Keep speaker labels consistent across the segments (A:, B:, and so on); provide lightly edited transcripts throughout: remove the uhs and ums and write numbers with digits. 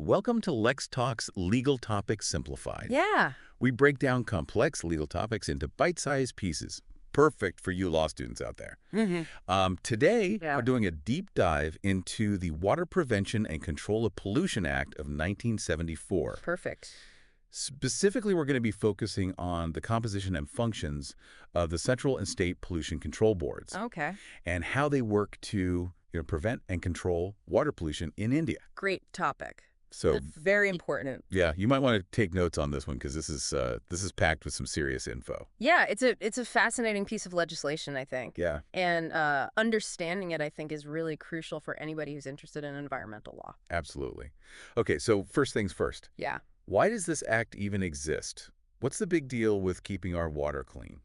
A: Welcome to LexTalks Legal Topics Simplified.
B: Yeah.
A: We break down complex legal topics into bite-sized pieces. Perfect for you law students out there. Today,
B: Yeah.
A: we're doing a deep dive into the Water Prevention and Control of Pollution Act of 1974.
B: Perfect.
A: Specifically, we're going to be focusing on the composition and functions of the central and state pollution control boards
B: Okay.
A: and how they work to prevent and control water pollution in India.
B: Great topic.
A: So,
B: That's very important.
A: yeah, you might want to take notes on this one because this is packed with some serious info.
B: Yeah, it's a fascinating piece of legislation, I think.
A: Yeah.
B: And understanding it, I think, is really crucial for anybody who's interested in environmental law.
A: Absolutely. Okay, so first things first.
B: Yeah.
A: Why does this act even exist? What's the big deal with keeping our water clean?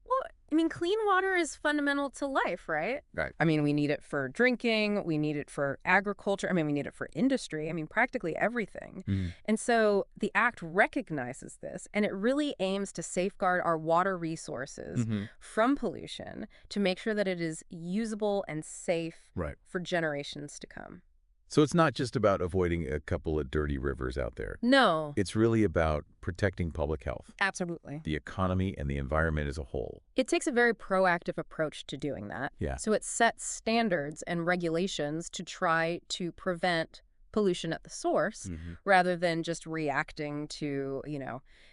B: Well, I mean, clean water is fundamental to life, right?
A: Right.
B: I mean, we need it for drinking. We need it for agriculture. I mean, we need it for industry. I mean, practically everything. And so the act recognizes this, and it really aims to safeguard our water resources from pollution to make sure that it is usable and safe
A: Right.
B: for generations to come.
A: So it's not just about avoiding a couple of dirty rivers out there.
B: No.
A: It's really about protecting public health,
B: Absolutely.
A: the economy, and the environment as a whole.
B: It takes a very proactive approach to doing that.
A: Yeah.
B: So it sets standards and regulations to try to prevent pollution at the source rather than just reacting to,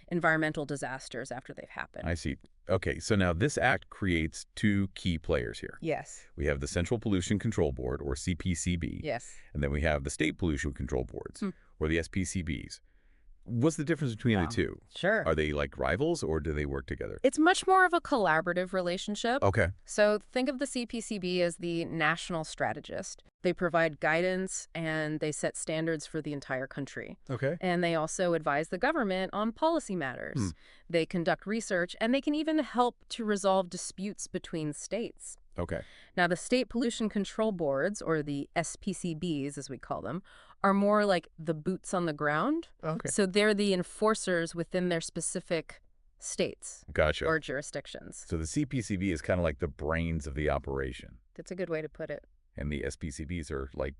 B: environmental disasters after they've happened.
A: I see. Okay, so now this act creates two key players here.
B: Yes.
A: We have the Central Pollution Control Board, or CPCB.
B: Yes.
A: And then we have the State Pollution Control Boards, or the SPCBs. What's the difference between the two?
B: Sure.
A: Are they like rivals, or do they work together?
B: It's much more of a collaborative relationship.
A: Okay.
B: So think of the CPCB as the national strategist. They provide guidance and they set standards for the entire country.
A: Okay.
B: And they also advise the government on policy matters. They conduct research, and they can even help to resolve disputes between states.
A: Okay.
B: Now, the state pollution control boards, or the SPCBs as we call them, are more like the boots on the ground.
A: Okay.
B: So they're the enforcers within their specific states
A: Gotcha.
B: or jurisdictions.
A: So the CPCB is kind of like the brains of the operation,
B: That's a good way to put it.
A: and the SPCBs are like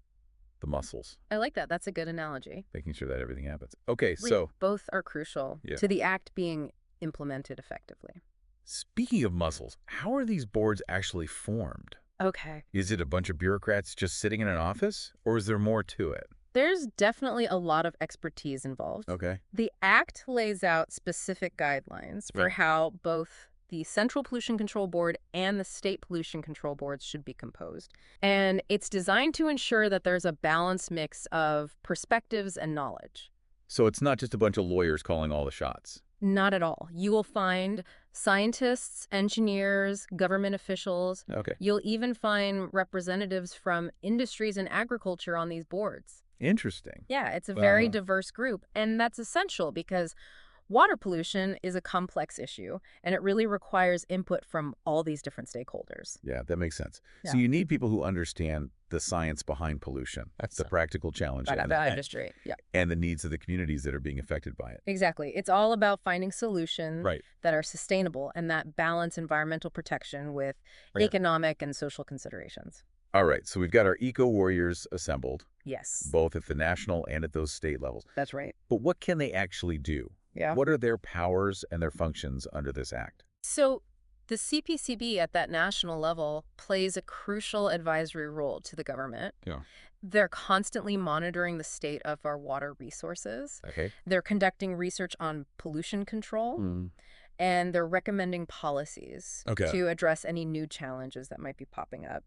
A: the muscles,
B: I like that. That's a good analogy.
A: making sure that everything happens. Okay,
B: Really,
A: so
B: both are crucial
A: Yeah.
B: to the act being implemented effectively.
A: speaking of muscles, how are these boards actually formed?
B: Okay.
A: Is it a bunch of bureaucrats just sitting in an office, or is there more to it?
B: There's definitely a lot of expertise involved.
A: Okay.
B: The Act lays out specific guidelines for
A: Right.
B: how both the Central Pollution Control Board and the State Pollution Control Boards should be composed. And it's designed to ensure that there's a balanced mix of perspectives and knowledge.
A: So it's not just a bunch of lawyers calling all the shots.
B: Not at all. You will find scientists, engineers, government officials.
A: Okay.
B: You'll even find representatives from industries and agriculture on these boards.
A: Interesting.
B: Yeah, it's a very
A: Wow.
B: diverse group, and that's essential because water pollution is a complex issue, and it really requires input from all these different stakeholders.
A: Yeah, that makes sense.
B: Yeah.
A: So you need people who understand the science behind pollution, the practical challenge,
B: Right,
A: and,
B: about industry. Yeah,
A: and the needs of the communities that are being affected by it.
B: exactly. It's all about finding solutions
A: Right.
B: that are sustainable and that balance environmental protection with
A: Right.
B: economic and social considerations.
A: All right, so we've got our eco-warriors assembled,
B: Yes,
A: both at the national and at those state levels.
B: that's right.
A: But what can they actually do?
B: Yeah.
A: What are their powers and their functions under this act?
B: So the CPCB at that national level plays a crucial advisory role to the government.
A: Yeah.
B: They're constantly monitoring the state of our water resources.
A: Okay.
B: They're conducting research on pollution control, and they're recommending policies
A: Okay.
B: to address any new challenges that might be popping up.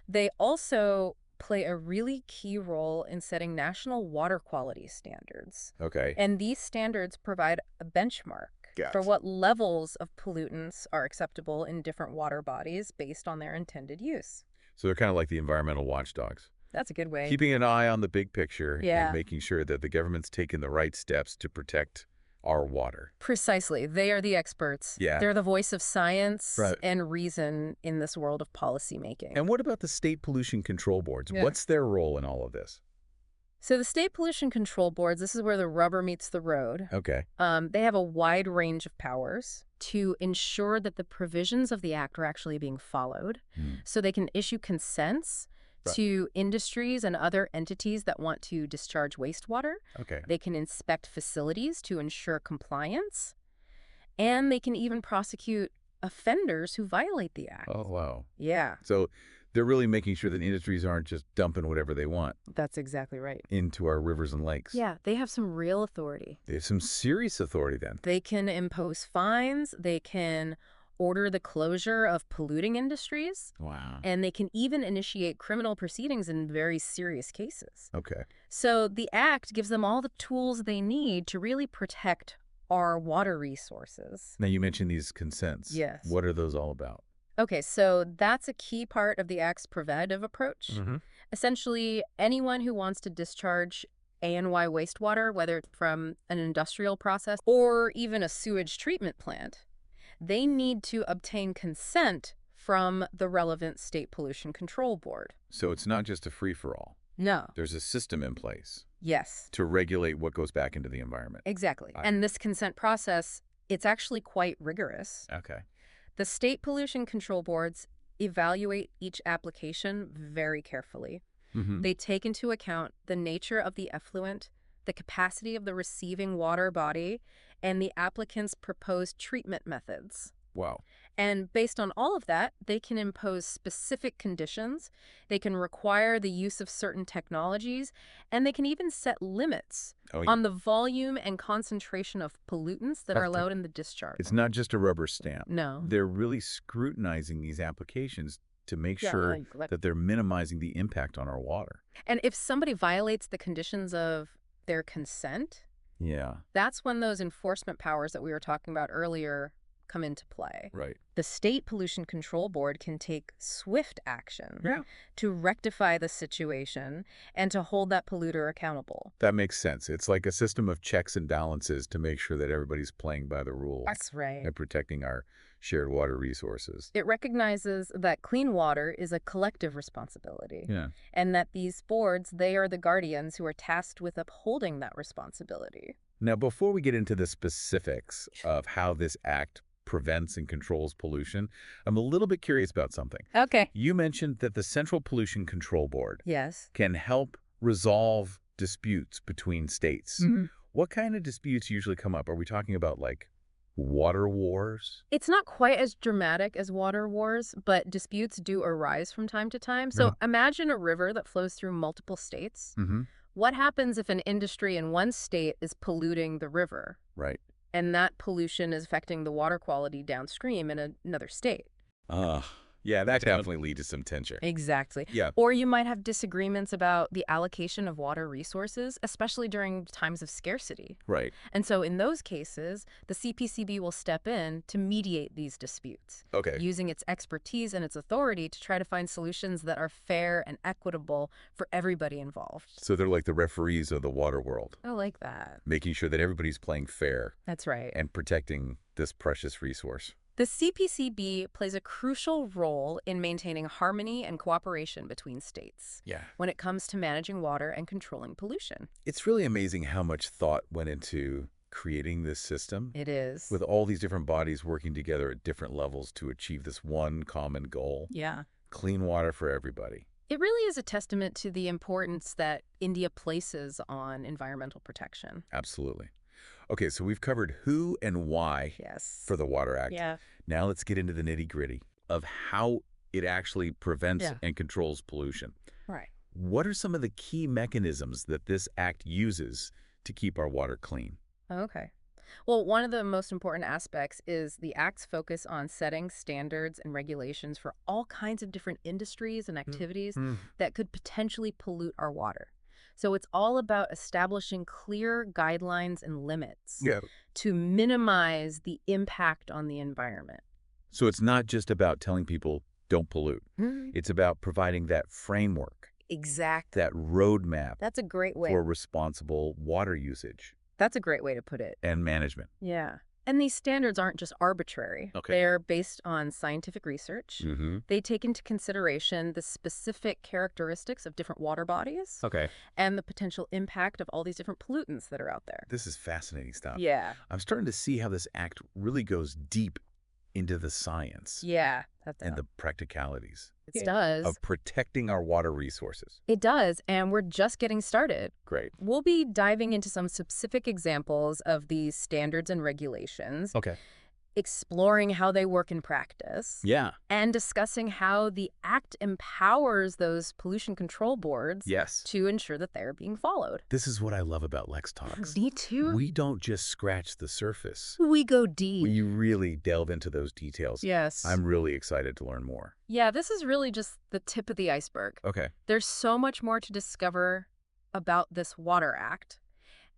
B: They also play a really key role in setting national water quality standards.
A: Okay.
B: And these standards provide a benchmark for
A: Gotcha.
B: what levels of pollutants are acceptable in different water bodies based on their intended use.
A: So they're kind of like the environmental watchdogs,
B: That's a good way.
A: keeping an eye on the big picture
B: Yeah.
A: and making sure that the government's taking the right steps to protect our water.
B: Precisely. They are the experts.
A: Yeah.
B: They're the voice of science
A: Right.
B: and reason in this world of policymaking.
A: And what about the state pollution control boards?
B: Yeah.
A: What's their role in all of this?
B: So the state pollution control boards, this is where the rubber meets the road.
A: Okay.
B: They have a wide range of powers to ensure that the provisions of the act are actually being followed. So they can issue consents
A: Right.
B: to industries and other entities that want to discharge wastewater.
A: Okay.
B: They can inspect facilities to ensure compliance, and they can even prosecute offenders who violate the act.
A: Oh, wow.
B: Yeah,
A: So they're really making sure that industries aren't just dumping whatever they want
B: that's exactly right.
A: into our rivers and lakes.
B: Yeah, they have some real authority.
A: They have some serious authority then.
B: They can impose fines, they can order the closure of polluting industries,
A: Wow.
B: and they can even initiate criminal proceedings in very serious cases.
A: Okay.
B: So the Act gives them all the tools they need to really protect our water resources.
A: Now, you mentioned these consents.
B: Yes.
A: What are those all about?
B: Okay, so that's a key part of the Act's preventative approach.
A: Mm-hmm.
B: Essentially, anyone who wants to discharge ANY wastewater, whether it's from an industrial process or even a sewage treatment plant, they need to obtain consent from the relevant state pollution control board.
A: So it's not just a free-for-all.
B: No.
A: There's a system in place
B: Yes.
A: to regulate what goes back into the environment.
B: Exactly. And this consent process, it's actually quite rigorous.
A: Okay.
B: The state pollution control boards evaluate each application very carefully.
A: Mm-hmm.
B: They take into account the nature of the effluent, the capacity of the receiving water body, and the applicant's proposed treatment methods.
A: Wow.
B: And based on all of that, they can impose specific conditions, they can require the use of certain technologies, and they can even set limits on the volume and concentration of pollutants that are allowed in the discharge.
A: It's not just a rubber stamp.
B: No.
A: They're really scrutinizing these applications to make sure that they're minimizing the impact on our water.
B: And if somebody violates the conditions of their consent,
A: Yeah.
B: that's when those enforcement powers that we were talking about earlier come into play.
A: Right.
B: The State Pollution Control Board can take swift action to rectify the situation and to hold that polluter accountable.
A: That makes sense. It's like a system of checks and balances to make sure that everybody's playing by the rules.
B: That's right.
A: And protecting our shared water resources.
B: It recognizes that clean water is a collective responsibility.
A: Yeah.
B: And that these boards, they are the guardians who are tasked with upholding that responsibility.
A: Now, before we get into the specifics of how this act prevents and controls pollution, I'm a little bit curious about something.
B: Okay.
A: You mentioned that the Central Pollution Control Board
B: Yes.
A: can help resolve disputes between states.
B: Mm-hmm.
A: What kind of disputes usually come up? Are we talking about like water wars?
B: It's not quite as dramatic as water wars, but disputes do arise from time to time. So imagine a river that flows through multiple states.
A: Mm-hmm.
B: What happens if an industry in one state is polluting the river?
A: Right.
B: And that pollution is affecting the water quality downstream in another state.
A: Yeah, that definitely leads to some tension.
B: Exactly.
A: Yeah.
B: Or you might have disagreements about the allocation of water resources, especially during times of scarcity.
A: Right.
B: And so in those cases, the CPCB will step in to mediate these disputes,
A: Okay.
B: using its expertise and its authority to try to find solutions that are fair and equitable for everybody involved.
A: So they're like the referees of the water world,
B: I like that.
A: making sure that everybody's playing fair
B: That's right.
A: and protecting this precious resource.
B: The CPCB plays a crucial role in maintaining harmony and cooperation between states
A: Yeah.
B: when it comes to managing water and controlling pollution.
A: It's really amazing how much thought went into creating this system,
B: It is.
A: with all these different bodies working together at different levels to achieve this one common goal:
B: Yeah.
A: clean water for everybody.
B: It really is a testament to the importance that India places on environmental protection.
A: Absolutely. Okay, so we've covered who and why
B: Yes.
A: for the Water Act.
B: Yeah.
A: Now let's get into the nitty-gritty of how it actually prevents and controls pollution.
B: Right.
A: What are some of the key mechanisms that this act uses to keep our water clean?
B: Okay. Well, one of the most important aspects is the Act's focus on setting standards and regulations for all kinds of different industries and activities that could potentially pollute our water. So it's all about establishing clear guidelines and limits to minimize the impact on the environment.
A: So it's not just about telling people don't pollute. It's about providing that framework,
B: Exactly.
A: that roadmap
B: That's a great way.
A: for responsible water usage
B: That's a great way to put it.
A: and management.
B: Yeah. And these standards aren't just arbitrary.
A: Okay.
B: They're based on scientific research.
A: Mm-hmm.
B: They take into consideration the specific characteristics of different water bodies
A: Okay.
B: and the potential impact of all these different pollutants that are out there.
A: This is fascinating stuff.
B: Yeah.
A: I'm starting to see how this act really goes deep into the science
B: Yeah,
A: and the practicalities
B: it does.
A: of protecting our water resources.
B: It does, and we're just getting started.
A: Great.
B: We'll be diving into some specific examples of these standards and regulations,
A: Okay.
B: exploring how they work in practice,
A: Yeah.
B: and discussing how the Act empowers those pollution control boards
A: Yes.
B: to ensure that they're being followed.
A: This is what I love about LexTalks.
B: Me too.
A: We don't just scratch the surface.
B: We go deep.
A: We really delve into those details.
B: Yes.
A: I'm really excited to learn more.
B: Yeah, this is really just the tip of the iceberg.
A: Okay.
B: There's so much more to discover about this Water Act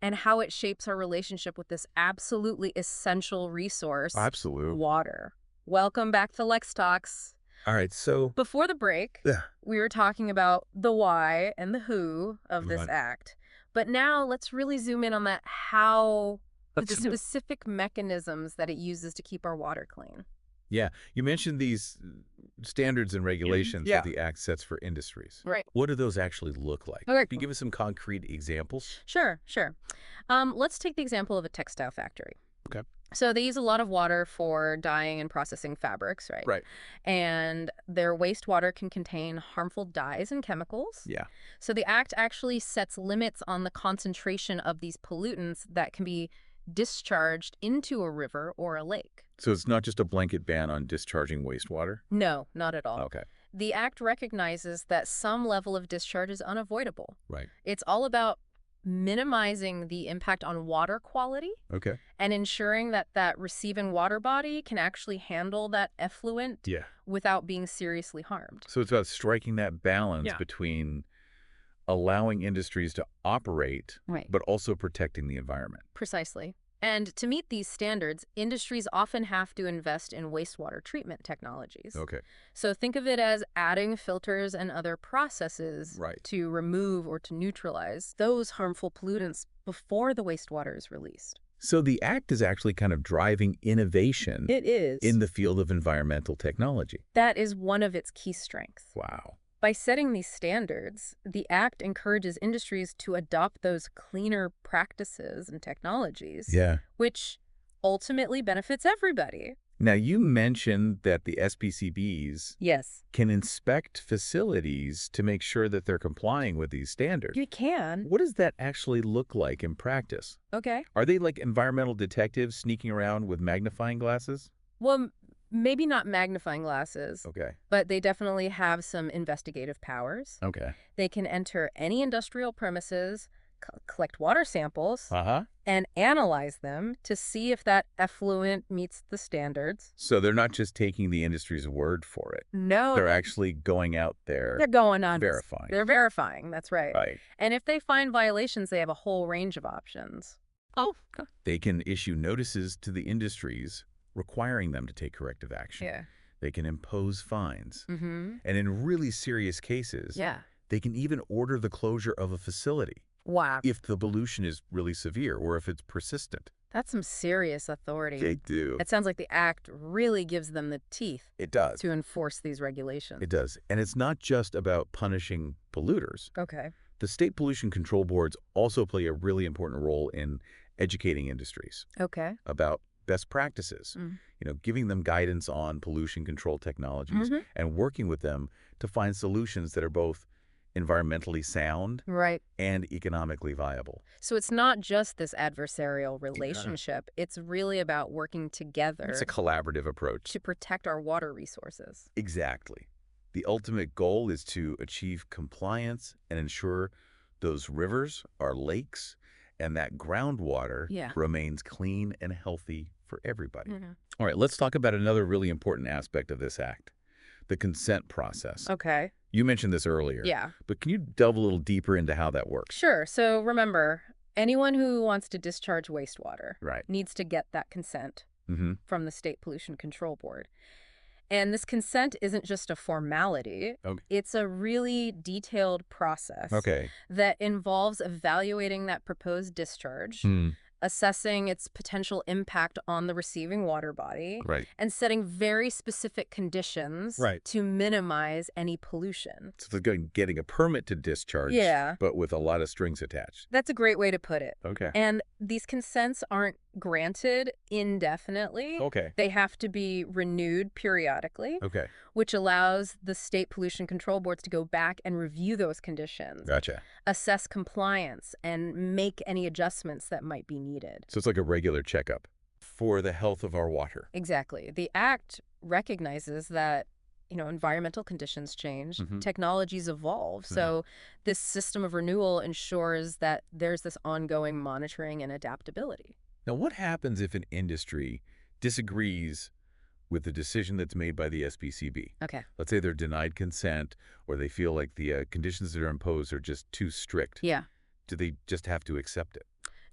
B: and how it shapes our relationship with this absolutely essential resource,
A: Absolutely.
B: water. Welcome back to LexTalks.
A: All right, so...
B: Before the break, we were talking about the why and the who of this act. But now let's really zoom in on that how, the specific mechanisms that it uses to keep our water clean.
A: Yeah, you mentioned these standards and regulations that the Act sets for industries.
B: Right.
A: What do those actually look like?
B: Okay.
A: Can you give us some concrete examples?
B: Sure. Let's take the example of a textile factory.
A: Okay.
B: So they use a lot of water for dyeing and processing fabrics, right?
A: Right.
B: And their wastewater can contain harmful dyes and chemicals.
A: Yeah.
B: So the Act actually sets limits on the concentration of these pollutants that can be discharged into a river or a lake.
A: So it's not just a blanket ban on discharging wastewater?
B: No, not at all.
A: Okay.
B: The Act recognizes that some level of discharge is unavoidable.
A: Right.
B: It's all about minimizing the impact on water quality
A: Okay.
B: and ensuring that that receiving water body can actually handle that effluent without being seriously harmed.
A: So it's about striking that balance between allowing industries to operate, but also protecting the environment.
B: Precisely. And to meet these standards, industries often have to invest in wastewater treatment technologies.
A: Okay.
B: So think of it as adding filters and other processes to remove or to neutralize those harmful pollutants before the wastewater is released.
A: So the Act is actually kind of driving innovation in the field of environmental technology.
B: That is one of its key strengths.
A: Wow.
B: By setting these standards, the Act encourages industries to adopt those cleaner practices and technologies, which ultimately benefits everybody.
A: Now, you mentioned that the SPCBs can inspect facilities to make sure that they're complying with these standards.
B: You can.
A: What does that actually look like in practice?
B: Okay.
A: Are they like environmental detectives sneaking around with magnifying glasses?
B: Well, maybe not magnifying glasses.
A: Okay.
B: But they definitely have some investigative powers.
A: Okay.
B: They can enter any industrial premises, collect water samples, and analyze them to see if that effluent meets the standards.
A: So they're not just taking the industry's word for it.
B: No.
A: They're actually going out there.
B: They're going on.
A: Verifying.
B: They're verifying. That's right.
A: Right.
B: And if they find violations, they have a whole range of options.
A: They can issue notices to the industries requiring them to take corrective action.
B: Yeah.
A: They can impose fines.
B: Mm-hmm.
A: And in really serious cases, they can even order the closure of a facility.
B: Wow.
A: If the pollution is really severe or if it's persistent.
B: That's some serious authority.
A: They do.
B: It sounds like the Act really gives them the teeth.
A: It does.
B: To enforce these regulations.
A: It does. And it's not just about punishing polluters.
B: Okay.
A: The state pollution control boards also play a really important role in educating industries.
B: Okay.
A: About best practices, giving them guidance on pollution control technologies and working with them to find solutions that are both environmentally sound and economically viable.
B: So it's not just this adversarial relationship. It's really about working together.
A: It's a collaborative approach.
B: To protect our water resources.
A: Exactly. The ultimate goal is to achieve compliance and ensure those rivers, our lakes, and that groundwater remains clean and healthy for everybody. All right, let's talk about another really important aspect of this act, the consent process.
B: Okay.
A: You mentioned this earlier.
B: Yeah.
A: But can you delve a little deeper into how that works?
B: Sure. So remember, anyone who wants to discharge wastewater needs to get that consent from the State Pollution Control Board. And this consent isn't just a formality. It's a really detailed process that involves evaluating that proposed discharge, assessing its potential impact on the receiving water body, and setting very specific conditions to minimize any pollution.
A: So they're getting a permit to discharge, but with a lot of strings attached.
B: That's a great way to put it.
A: Okay.
B: And these consents aren't granted indefinitely.
A: Okay.
B: They have to be renewed periodically.
A: Okay.
B: Which allows the state pollution control boards to go back and review those conditions.
A: Gotcha.
B: Assess compliance and make any adjustments that might be needed.
A: So it's like a regular checkup for the health of our water.
B: Exactly. The Act recognizes that environmental conditions change, technologies evolve. So this system of renewal ensures that there's this ongoing monitoring and adaptability.
A: Now, what happens if an industry disagrees with the decision that's made by the SPCB?
B: Okay.
A: Let's say they're denied consent or they feel like the conditions that are imposed are just too strict.
B: Yeah.
A: Do they just have to accept it?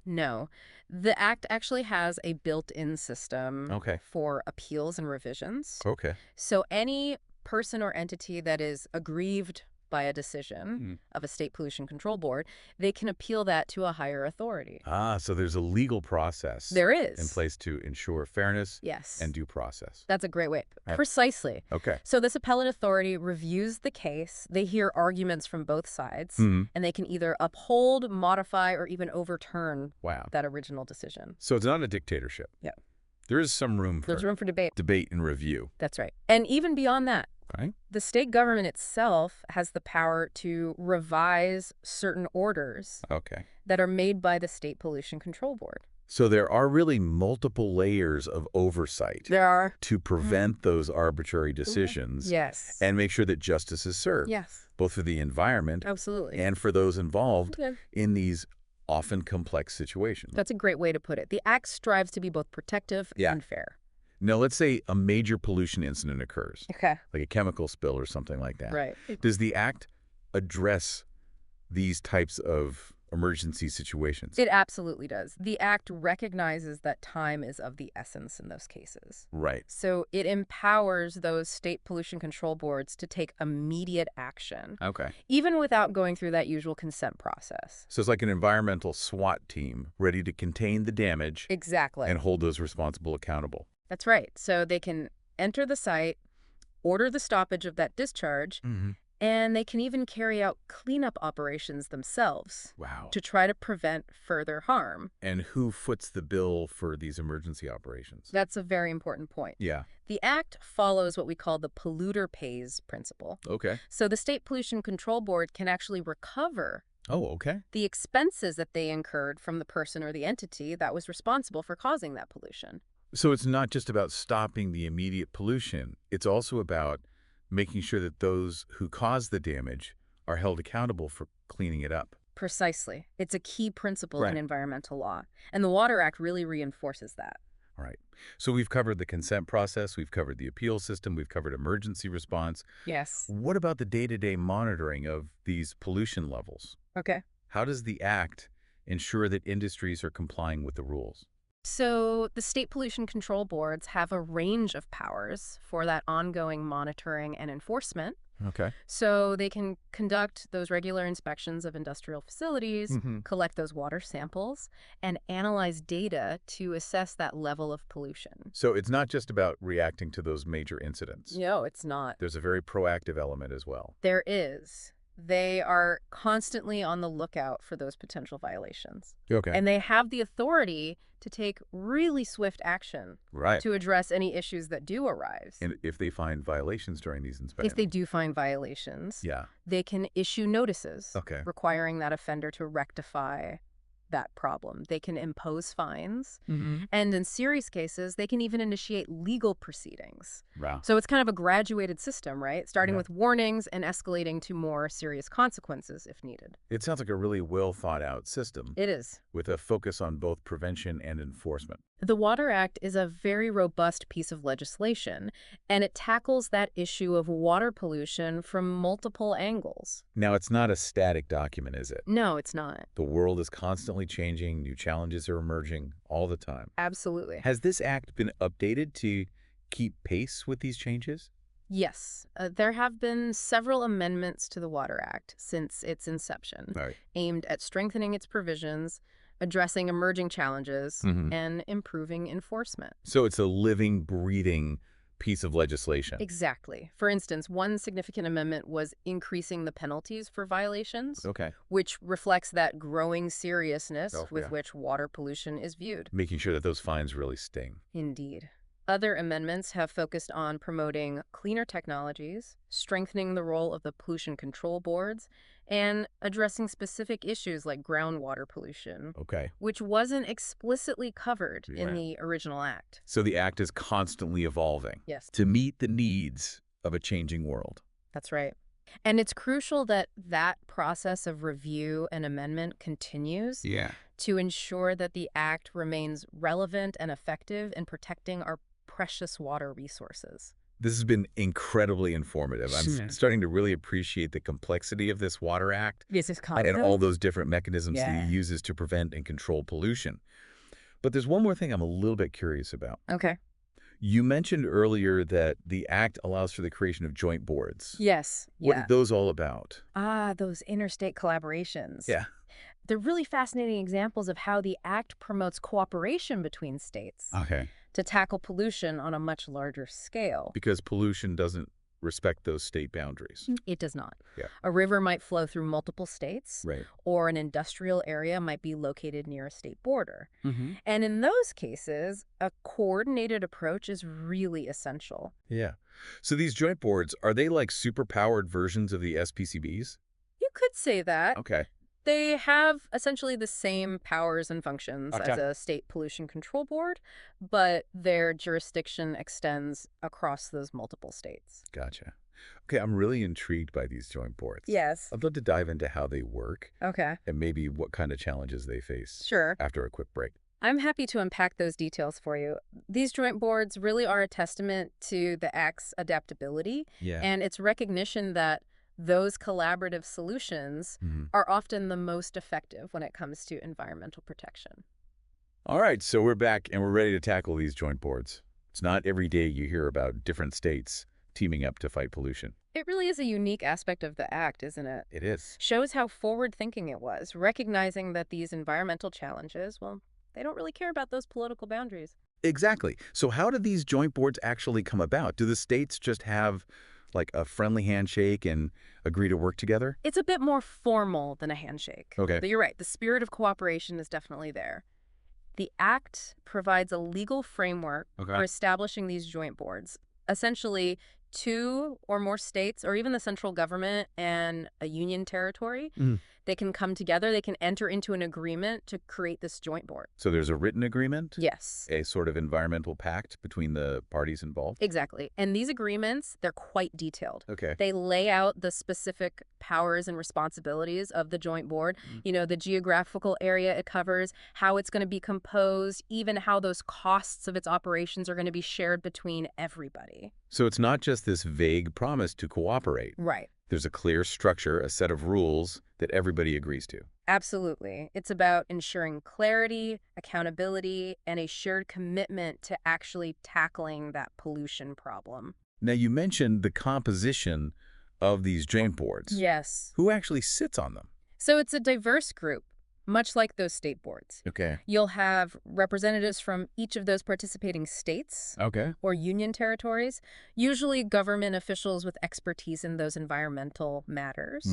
B: No. The Act actually has a built-in system for appeals and revisions.
A: Okay.
B: So any person or entity that is aggrieved by a decision of a state pollution control board, they can appeal that to a higher authority.
A: Ah, so there's a legal process.
B: There is.
A: In place to ensure fairness
B: Yes.
A: and due process.
B: That's a great way. Precisely.
A: Okay.
B: So this appellate authority reviews the case. They hear arguments from both sides, and they can either uphold, modify, or even overturn that original decision.
A: So it's not a dictatorship.
B: Yeah.
A: There is some room for
B: debate.
A: Debate and review.
B: That's right. And even beyond that,
A: right?
B: The state government itself has the power to revise certain orders that are made by the State Pollution Control Board.
A: So there are really multiple layers of oversight.
B: There are.
A: To prevent those arbitrary decisions.
B: Yes.
A: And make sure that justice is served.
B: Yes.
A: Both for the environment.
B: Absolutely.
A: And for those involved in these often complex situations.
B: That's a great way to put it. The Act strives to be both protective and fair.
A: Now, let's say a major pollution incident occurs.
B: Okay.
A: Like a chemical spill or something like that.
B: Right.
A: Does the Act address these types of emergency situations?
B: It absolutely does. The Act recognizes that time is of the essence in those cases.
A: Right.
B: So it empowers those state pollution control boards to take immediate action.
A: Okay.
B: Even without going through that usual consent process.
A: So it's like an environmental SWAT team ready to contain the damage.
B: Exactly.
A: And hold those responsible accountable.
B: That's right. So they can enter the site, order the stoppage of that discharge, and they can even carry out cleanup operations themselves.
A: Wow.
B: To try to prevent further harm.
A: And who foots the bill for these emergency operations?
B: That's a very important point.
A: Yeah.
B: The Act follows what we call the polluter pays principle.
A: Okay.
B: So the State Pollution Control Board can actually recover the expenses that they incurred from the person or the entity that was responsible for causing that pollution.
A: So it's not just about stopping the immediate pollution. It's also about making sure that those who caused the damage are held accountable for cleaning it up.
B: Precisely. It's a key principle in environmental law. And the Water Act really reinforces that.
A: All right. So we've covered the consent process. We've covered the appeal system. We've covered emergency response.
B: Yes.
A: What about the day-to-day monitoring of these pollution levels?
B: Okay.
A: How does the Act ensure that industries are complying with the rules?
B: So the state pollution control boards have a range of powers for that ongoing monitoring and enforcement.
A: Okay.
B: So they can conduct those regular inspections of industrial facilities, collect those water samples, and analyze data to assess that level of pollution.
A: So it's not just about reacting to those major incidents.
B: No, it's not.
A: There's a very proactive element as well.
B: There is. They are constantly on the lookout for those potential violations.
A: Okay.
B: And they have the authority to take really swift action to address any issues that do arise.
A: And if they find violations during these inspections?
B: If they do find violations, they can issue notices requiring that offender to rectify that problem. They can impose fines, and in serious cases, they can even initiate legal proceedings.
A: Wow.
B: So it's kind of a graduated system, right? Starting with warnings and escalating to more serious consequences if needed.
A: It sounds like a really well thought out system.
B: It is.
A: With a focus on both prevention and enforcement.
B: The Water Act is a very robust piece of legislation, and it tackles that issue of water pollution from multiple angles.
A: Now, it's not a static document, is it?
B: No, it's not.
A: The world is constantly changing. New challenges are emerging all the time.
B: Absolutely.
A: Has this act been updated to keep pace with these changes?
B: Yes. There have been several amendments to the Water Act since its inception, aimed at strengthening its provisions, addressing emerging challenges, and improving enforcement.
A: So it's a living, breathing piece of legislation.
B: Exactly. For instance, one significant amendment was increasing the penalties for violations,
A: Okay.
B: which reflects that growing seriousness with
A: Yeah.
B: which water pollution is viewed.
A: Making sure that those fines really sting.
B: Indeed. Other amendments have focused on promoting cleaner technologies, strengthening the role of the pollution control boards, and addressing specific issues like groundwater pollution,
A: Okay.
B: which wasn't explicitly covered in
A: Right.
B: the original act.
A: So the act is constantly evolving
B: Yes,
A: to meet the needs of a changing world.
B: that's right. And it's crucial that that process of review and amendment continues to ensure that the act remains relevant and effective in protecting our precious water resources.
A: This has been incredibly informative. I'm starting to really appreciate the complexity of this Water Act
B: This is
A: and all those different mechanisms that it uses to prevent and control pollution. But there's one more thing I'm a little bit curious about.
B: Okay.
A: You mentioned earlier that the Act allows for the creation of joint boards.
B: Yes.
A: What are those all about?
B: Those interstate collaborations.
A: Yeah.
B: They're really fascinating examples of how the act promotes cooperation between states
A: Okay.
B: to tackle pollution on a much larger scale.
A: Because pollution doesn't respect those state boundaries.
B: It does not.
A: Yeah.
B: A river might flow through multiple states,
A: Right.
B: or an industrial area might be located near a state border.
A: Mm-hmm.
B: And in those cases, a coordinated approach is really essential.
A: Yeah. So these joint boards, are they like super-powered versions of the SPCBs?
B: You could say that.
A: Okay.
B: They have essentially the same powers and functions
A: Okay.
B: as a state pollution control board, but their jurisdiction extends across those multiple states.
A: Gotcha. Okay, I'm really intrigued by these joint boards.
B: Yes.
A: I'd love to dive into how they work
B: Okay.
A: and maybe what kind of challenges they face.
B: Sure.
A: After a quick break.
B: I'm happy to unpack those details for you. These joint boards really are a testament to the Act's adaptability and its recognition that those collaborative solutions are often the most effective when it comes to environmental protection.
A: All right, so we're back and we're ready to tackle these joint boards. It's not every day you hear about different states teaming up to fight pollution.
B: It really is a unique aspect of the Act, isn't it?
A: It is.
B: Shows how forward-thinking it was, recognizing that these environmental challenges, well, they don't really care about those political boundaries.
A: Exactly. So how do these joint boards actually come about? Do the states just have like a friendly handshake and agree to work together?
B: It's a bit more formal than a handshake.
A: Okay.
B: But you're right, the spirit of cooperation is definitely there. The Act provides a legal framework for establishing these joint boards. Essentially, 2 or more states, or even the central government and a union territory, they can come together, they can enter into an agreement to create this joint board.
A: So there's a written agreement?
B: Yes.
A: A sort of environmental pact between the parties involved?
B: Exactly. And these agreements, they're quite detailed.
A: Okay.
B: They lay out the specific powers and responsibilities of the joint board, you know, the geographical area it covers, how it's going to be composed, even how those costs of its operations are going to be shared between everybody.
A: So it's not just this vague promise to cooperate.
B: Right.
A: There's a clear structure, a set of rules that everybody agrees to.
B: Absolutely. It's about ensuring clarity, accountability, and a shared commitment to actually tackling that pollution problem.
A: Now, you mentioned the composition of these joint boards.
B: Yes.
A: Who actually sits on them?
B: So it's a diverse group, much like those state boards.
A: Okay.
B: You'll have representatives from each of those participating states or union territories, usually government officials with expertise in those environmental matters.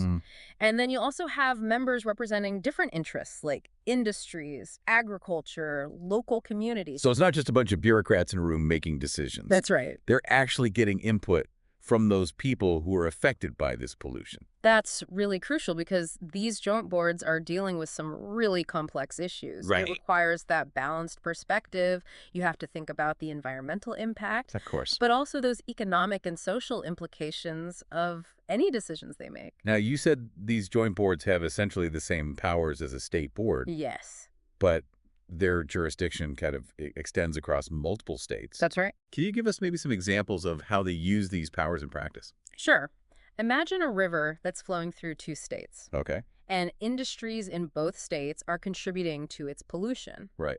B: And then you'll also have members representing different interests like industries, agriculture, local communities.
A: So it's not just a bunch of bureaucrats in a room making decisions.
B: That's right.
A: They're actually getting input from those people who are affected by this pollution.
B: That's really crucial because these joint boards are dealing with some really complex issues.
A: Right.
B: It requires that balanced perspective. You have to think about the environmental impact.
A: Of course.
B: But also those economic and social implications of any decisions they make.
A: Now, you said these joint boards have essentially the same powers as a state board.
B: Yes.
A: But their jurisdiction kind of extends across multiple states.
B: That's right.
A: Can you give us maybe some examples of how they use these powers in practice?
B: Sure. Imagine a river that's flowing through 2 states.
A: Okay.
B: And industries in both states are contributing to its pollution.
A: Right.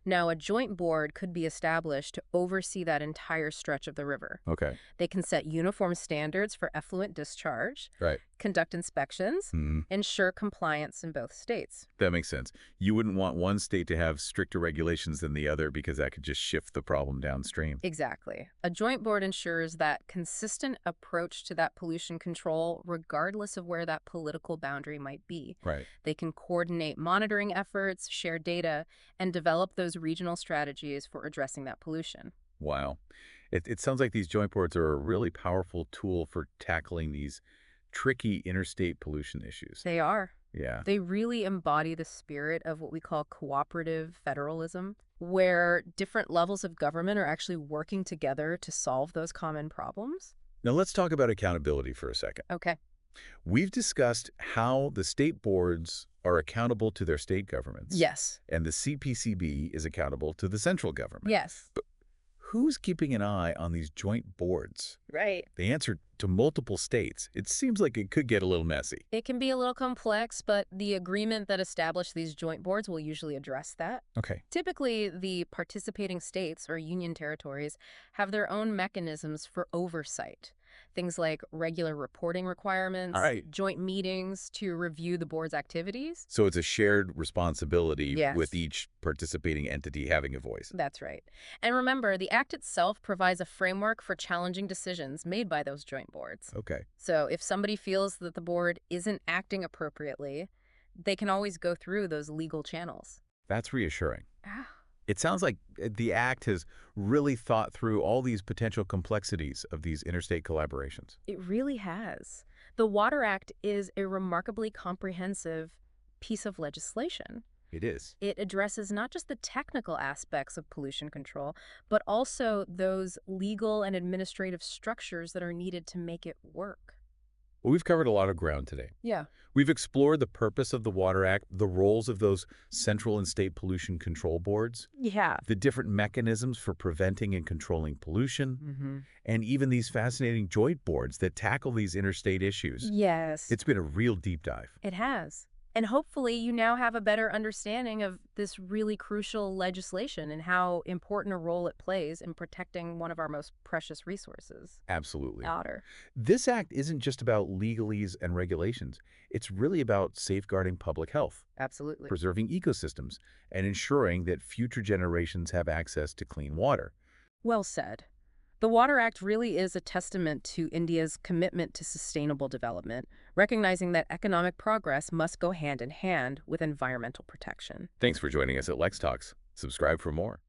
B: Now, a joint board could be established to oversee that entire stretch of the river.
A: Okay.
B: They can set uniform standards for effluent discharge.
A: Right.
B: conduct inspections, ensure compliance in both states.
A: That makes sense. You wouldn't want one state to have stricter regulations than the other because that could just shift the problem downstream.
B: Exactly. A joint board ensures that consistent approach to that pollution control, regardless of where that political boundary might be.
A: Right.
B: They can coordinate monitoring efforts, share data, and develop those regional strategies for addressing that pollution.
A: Wow. It sounds like these joint boards are a really powerful tool for tackling these tricky interstate pollution issues.
B: They are.
A: Yeah.
B: They really embody the spirit of what we call cooperative federalism, where different levels of government are actually working together to solve those common problems.
A: Now let's talk about accountability for a second.
B: Okay.
A: We've discussed how the state boards are accountable to their state governments.
B: Yes.
A: And the CPCB is accountable to the central government.
B: Yes.
A: But who's keeping an eye on these joint boards?
B: Right.
A: They answer to multiple states. It seems like it could get a little messy.
B: It can be a little complex, but the agreement that established these joint boards will usually address that.
A: Okay.
B: Typically, the participating states or union territories have their own mechanisms for oversight. Things like regular reporting requirements,
A: All right.
B: joint meetings to review the board's activities.
A: So it's a shared responsibility
B: Yes.
A: with each participating entity having a voice.
B: That's right. And remember, the Act itself provides a framework for challenging decisions made by those joint boards.
A: Okay.
B: So if somebody feels that the board isn't acting appropriately, they can always go through those legal channels.
A: That's reassuring.
B: Ah.
A: It sounds like the Act has really thought through all these potential complexities of these interstate collaborations.
B: It really has. The Water Act is a remarkably comprehensive piece of legislation.
A: It is.
B: It addresses not just the technical aspects of pollution control, but also those legal and administrative structures that are needed to make it work.
A: Well, we've covered a lot of ground today.
B: Yeah.
A: We've explored the purpose of the Water Act, the roles of those central and state pollution control boards, the different mechanisms for preventing and controlling pollution, and even these fascinating joint boards that tackle these interstate issues.
B: Yes.
A: It's been a real deep dive.
B: It has. And hopefully you now have a better understanding of this really crucial legislation and how important a role it plays in protecting one of our most precious resources.
A: Absolutely.
B: Water.
A: This act isn't just about legalese and regulations. It's really about safeguarding public health,
B: Absolutely.
A: preserving ecosystems, and ensuring that future generations have access to clean water.
B: Well said. The Water Act really is a testament to India's commitment to sustainable development, recognizing that economic progress must go hand in hand with environmental protection.
A: Thanks for joining us at LexTalks. Subscribe for more.